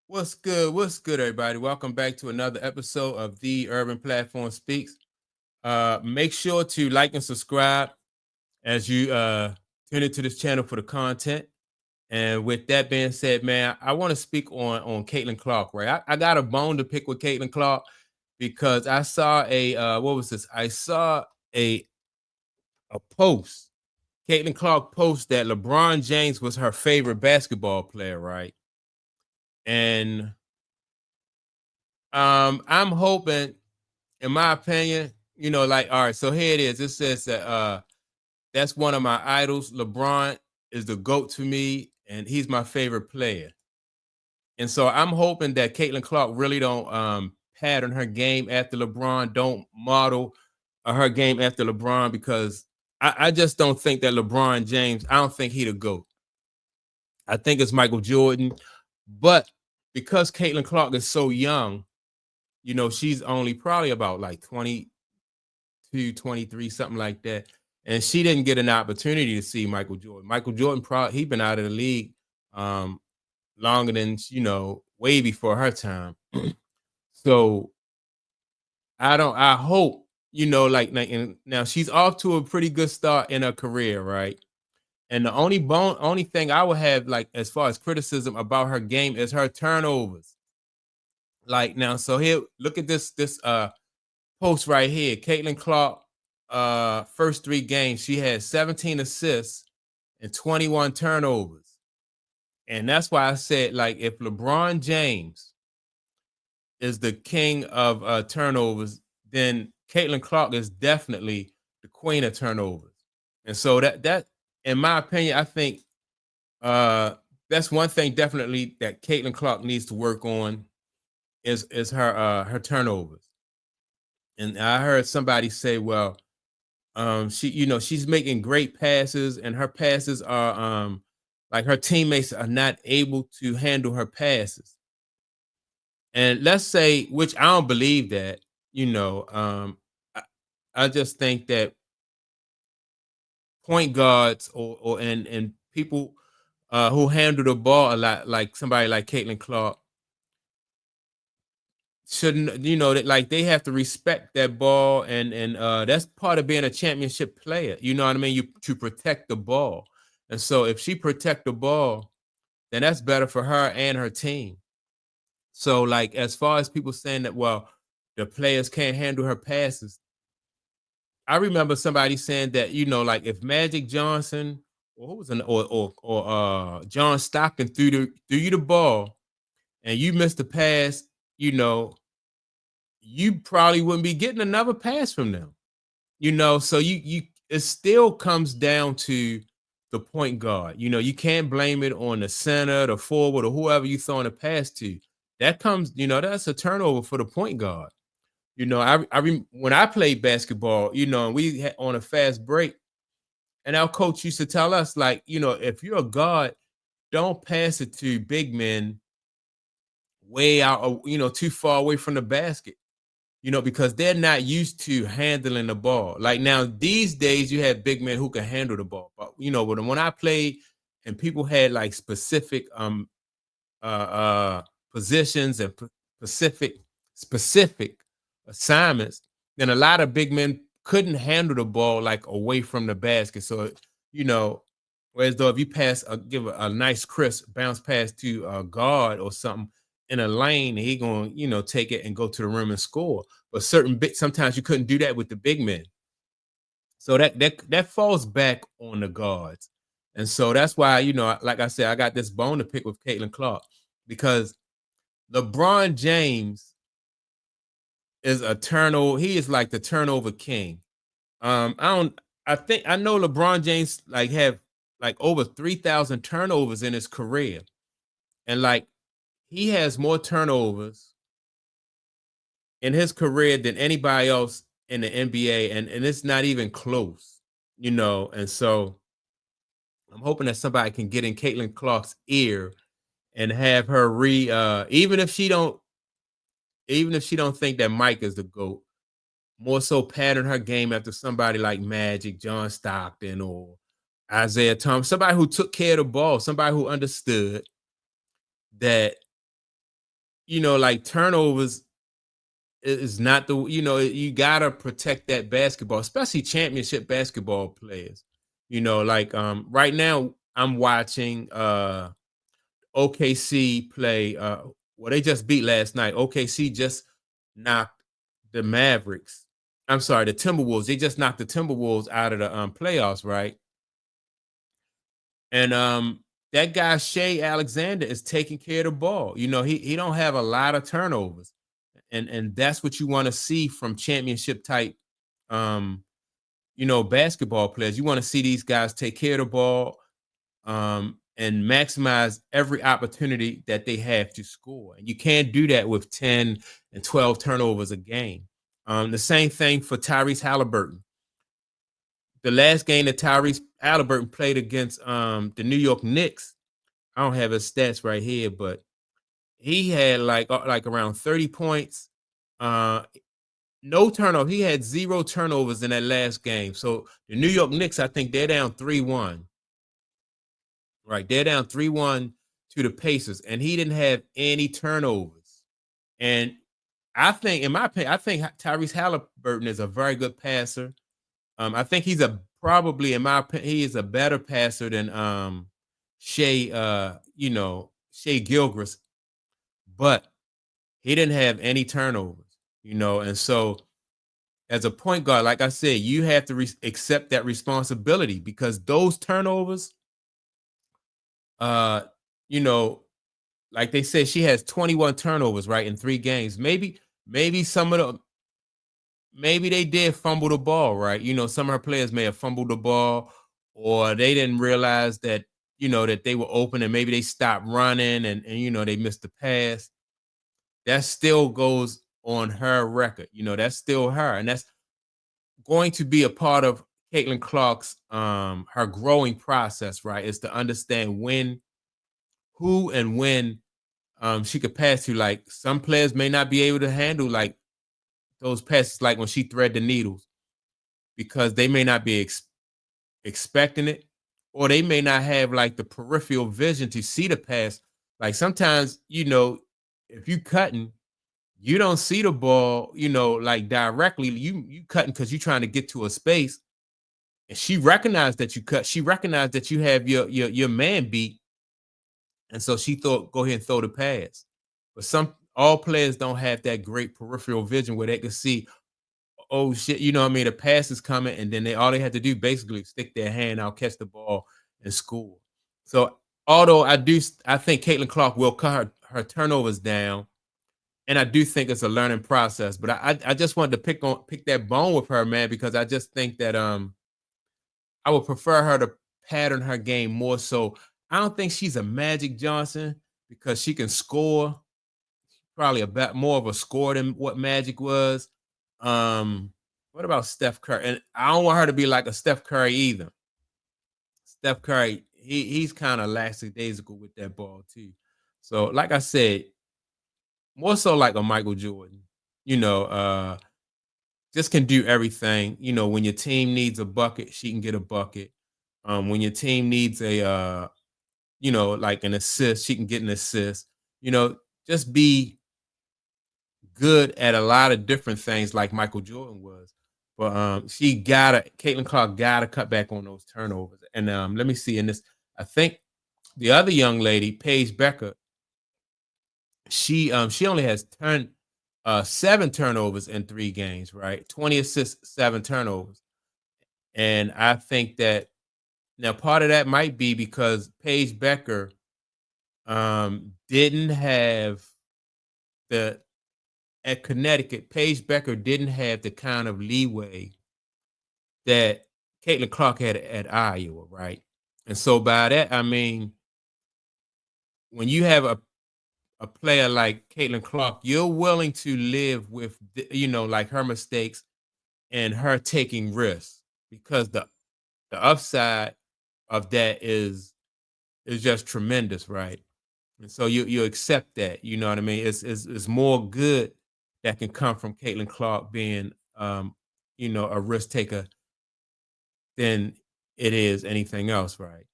What's good? What's good, everybody? Welcome back to another episode of the Urban Platform Speaks. Make sure to like and subscribe as you tune into this channel for the content. And with that being said, man, I want to speak on Caitlin Clark. Right, I got a bone to pick with Caitlin Clark because I saw a what was this? I saw a a post. Caitlin Clark post that LeBron James was her favorite basketball player, right? And I'm hoping, in my opinion, like, all right, so here it is. It says that that's one of my idols. LeBron is the GOAT to me, and he's my favorite player. And so I'm hoping that Caitlin Clark really don't pattern her game after LeBron, don't model her game after LeBron, because I just don't think that LeBron James, I don't think he the GOAT. I think it's Michael Jordan. But because Caitlin Clark is so young, she's only probably about like 22, 23, something like that. And she didn't get an opportunity to see Michael Jordan. Michael Jordan, probably he been out of the league um, longer than, way before her time. So I hope, like, and now she's off to a pretty good start in her career, right? And the only thing I would have, like, as far as criticism about her game, is her turnovers. Like, now, so here, look at this post right here. Caitlin Clark, first three games, she had 17 assists and 21 turnovers. And that's why I said, like, if LeBron James is the king of turnovers, then Caitlin Clark is definitely the queen of turnovers. And so that in my opinion, I think uh that's one thing definitely that Caitlin Clark needs to work on, is her turnovers. And I heard somebody say, well, she's making great passes, and her passes are like, her teammates are not able to handle her passes. And let's say, which I don't believe that, I, I just think that point guards, or people who handle the ball a lot, like somebody like Caitlin Clark, shouldn't, that, like, they have to respect that ball, and that's part of being a championship player. You know what I mean? You to protect the ball. And so if she protect the ball, then that's better for her and her team. So, like, as far as people saying that, well, the players can't handle her passes, I remember somebody saying that, like, if Magic Johnson, or who was an or John Stockton threw you the ball, and you missed the pass, you know, you probably wouldn't be getting another pass from them. So you it still comes down to the point guard. You can't blame it on the center, the forward, or whoever you throwing a pass to. That comes, that's a turnover for the point guard. When I played basketball, and we had on a fast break, and our coach used to tell us, like, if you're a guard, don't pass it to big men way out, too far away from the basket, because they're not used to handling the ball. Like, now, these days, you have big men who can handle the ball. But, when I played, and people had like specific uh, uh, positions and specific assignments, then a lot of big men couldn't handle the ball, like, away from the basket. So, you know, whereas though if you give a nice crisp bounce pass to a guard or something in a lane, he gonna, take it and go to the rim and score. But sometimes you couldn't do that with the big men. So that falls back on the guards. And so that's why, like I said, I got this bone to pick with Caitlin Clark, because LeBron James is a turnover. He is like the turnover king. I don't. I know LeBron James, like, have like over 3,000 turnovers in his career, and, like, he has more turnovers in his career than anybody else in the NBA, and it's not even close. And so I'm hoping that somebody can get in Caitlin Clark's ear and have her even if she don't think that Mike is the GOAT, more so pattern her game after somebody like Magic, John Stockton, or Isaiah Thomas, somebody who took care of the ball, somebody who understood that like turnovers is not the you gotta protect that basketball, especially championship basketball players. Like right now I'm watching OKC play well, they just beat last night. OKC just knocked the Mavericks. I'm sorry, the Timberwolves. They just knocked the Timberwolves out of the playoffs, right? And that guy Shea Alexander is taking care of the ball. He don't have a lot of turnovers. And that's what you want to see from championship type um basketball players. You want to see these guys take care of the ball and maximize every opportunity that they have to score. And you can't do that with 10 and 12 turnovers a game. The same thing for Tyrese Halliburton. The last game that Tyrese Halliburton played against the New York Knicks, I don't have his stats right here, but he had like around 30 points. No turnover. He had 0 turnovers in that last game. So the New York Knicks, I think they're down 3-1. Right. They're down 3-1 to the Pacers, and he didn't have any turnovers. And I think, in my opinion, I think Tyrese Halliburton is a very good passer. I think he's probably, in my opinion, he is a better passer than Shea, Shea Gilgeous, but he didn't have any turnovers, and so as a point guard, like I said, you have to accept that responsibility, because those turnovers, uh, you know, like they said, she has 21 turnovers, right, in 3 games. Maybe some of them, maybe they did fumble the ball, right? Some of her players may have fumbled the ball, or they didn't realize that, that they were open, and maybe they stopped running, and they missed the pass. That still goes on her record. That's still her. And that's going to be a part of Caitlin Clark's her growing process, right? Is to understand who and when she could pass to. Like, some players may not be able to handle like those passes, like when she thread the needles, because they may not be expecting it, or they may not have like the peripheral vision to see the pass. Like, sometimes, if you cutting, you don't see the ball, like directly. You cutting because you're trying to get to a space, and she recognized that you cut. She recognized that you have your man beat, and so she thought, go ahead and throw the pass. But all players don't have that great peripheral vision where they can see, oh shit, what I mean? The pass is coming, and then all they had to do basically stick their hand out, catch the ball, and score. So although I think Caitlin Clark will cut her turnovers down, and I do think it's a learning process. But I just wanted to pick that bone with her, man, because I just think that I would prefer her to pattern her game more so. I don't think she's a Magic Johnson, because she can score, probably a bit more of a score than what Magic was. What about Steph Curry? And I don't want her to be like a Steph Curry either. Steph Curry, he's kind of lackadaisical with that ball too. So, like I said, more so like a Michael Jordan, you know, uh, just can do everything. When your team needs a bucket, she can get a bucket. When your team needs like an assist, she can get an assist. Just be good at a lot of different things like Michael Jordan was. But Caitlin Clark gotta cut back on those turnovers. And let me see in this. I think the other young lady, Paige Becker, she only has 7 turnovers in 3 games, right? 20 assists, 7 turnovers. And I think that now part of that might be because Paige Becker didn't have the at Connecticut, Paige Becker didn't have the kind of leeway that Caitlin Clark had at Iowa, right? And so by that, I mean, when you have a player like Caitlin Clark, you're willing to live with, like her mistakes and her taking risks, because the upside of that is just tremendous, right? And so you accept that, you know what I mean? It's more good that can come from Caitlin Clark being a risk taker than it is anything else, right?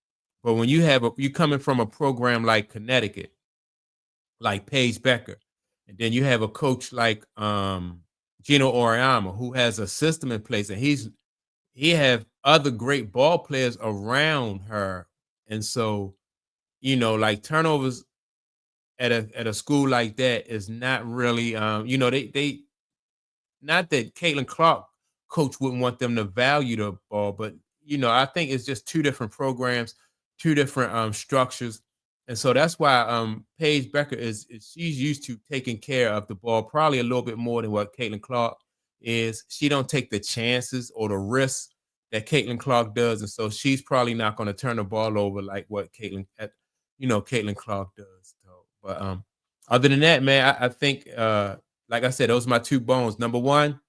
But when you coming from a program like Connecticut, like Paige Becker, And then you have a coach like Gino Oriama, who has a system in place, and he have other great ball players around her. And so, like turnovers at a school like that is not really they not that Caitlin Clark coach wouldn't want them to value the ball, but I think it's just two different programs, two different structures. And so that's why Paige Becker is she's used to taking care of the ball probably a little bit more than what Caitlin Clark is. She don't take the chances or the risks that Caitlin Clark does, and so she's probably not going to turn the ball over like what Caitlin Clark does. So, but other than that, man, I think like I said, those are my two bones. Number one,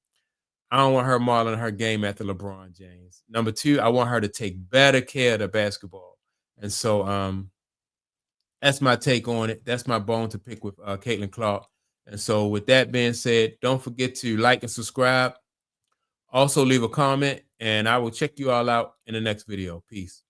I don't want her modeling her game after LeBron James. Number two, I want her to take better care of the basketball. And so that's my take on it. That's my bone to pick with Caitlin Clark. And so with that being said, don't forget to like and subscribe. Also leave a comment, and I will check you all out in the next video. Peace.